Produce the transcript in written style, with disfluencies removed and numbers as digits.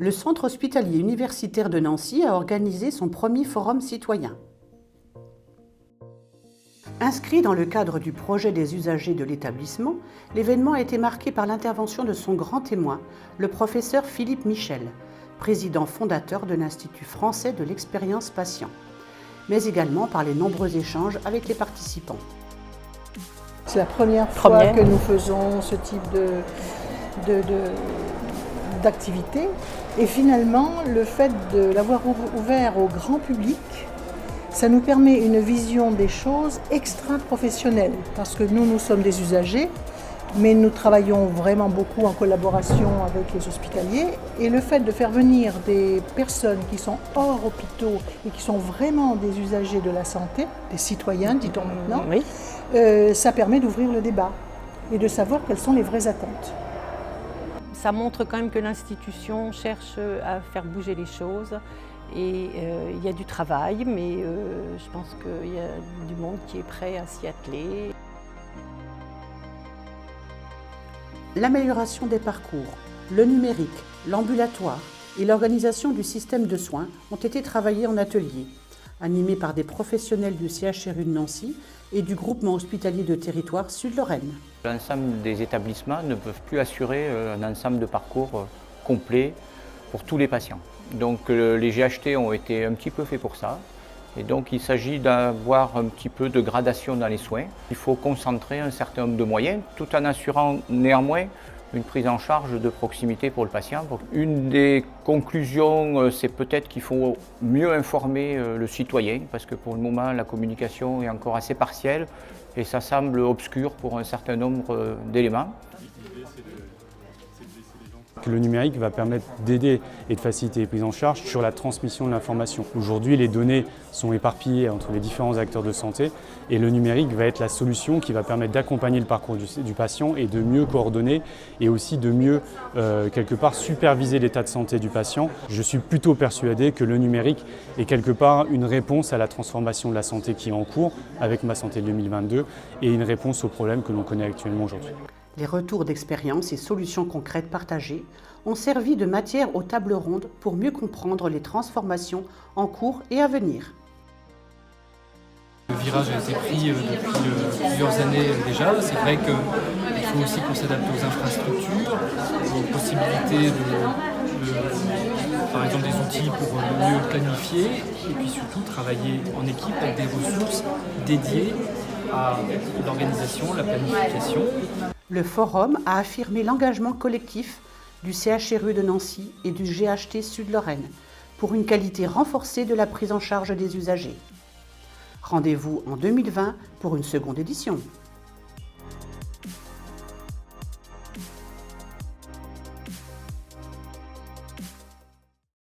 Le Centre hospitalier universitaire de Nancy a organisé son premier forum citoyen. Inscrit dans le cadre du projet des usagers de l'établissement, l'événement a été marqué par l'intervention de son grand témoin, le professeur Philippe Michel, président fondateur de l'Institut français de l'expérience patient, mais également par les nombreux échanges avec les participants. C'est la première fois que nous faisons ce type d'activité. Et finalement, le fait de l'avoir ouvert au grand public, ça nous permet une vision des choses extra-professionnelle. Parce que nous sommes des usagers, mais nous travaillons vraiment beaucoup en collaboration avec les hospitaliers. Et le fait de faire venir des personnes qui sont hors hôpitaux et qui sont vraiment des usagers de la santé, des citoyens, dit-on maintenant, ça permet d'ouvrir le débat et de savoir quelles sont les vraies attentes. Ça montre quand même que l'institution cherche à faire bouger les choses et il y a du travail, mais je pense qu'il y a du monde qui est prêt à s'y atteler. L'amélioration des parcours, le numérique, l'ambulatoire et l'organisation du système de soins ont été travaillés en atelier, animés par des professionnels du CHRU de Nancy et du groupement hospitalier de territoire Sud-Lorraine. L'ensemble des établissements ne peuvent plus assurer un ensemble de parcours complet pour tous les patients. Donc les GHT ont été un petit peu faits pour ça. Et donc il s'agit d'avoir un petit peu de gradation dans les soins. Il faut concentrer un certain nombre de moyens tout en assurant néanmoins une prise en charge de proximité pour le patient. Une des conclusions, c'est peut-être qu'il faut mieux informer le citoyen parce que pour le moment la communication est encore assez partielle et ça semble obscur pour un certain nombre d'éléments. Le numérique va permettre d'aider et de faciliter les prises en charge sur la transmission de l'information. Aujourd'hui, les données sont éparpillées entre les différents acteurs de santé et le numérique va être la solution qui va permettre d'accompagner le parcours du patient et de mieux coordonner et aussi de mieux, quelque part, superviser l'état de santé du patient. Je suis plutôt persuadé que le numérique est quelque part une réponse à la transformation de la santé qui est en cours avec Ma Santé 2022 et une réponse aux problèmes que l'on connaît actuellement aujourd'hui. Les retours d'expérience et solutions concrètes partagées ont servi de matière aux tables rondes pour mieux comprendre les transformations en cours et à venir. Le virage a été pris depuis plusieurs années déjà. C'est vrai qu'il faut aussi qu'on s'adapte aux infrastructures, aux possibilités par exemple des outils pour mieux planifier et puis surtout travailler en équipe avec des ressources dédiées à l'organisation, la planification. Le forum a affirmé l'engagement collectif du CHRU de Nancy et du GHT Sud-Lorraine pour une qualité renforcée de la prise en charge des usagers. Rendez-vous en 2020 pour une seconde édition.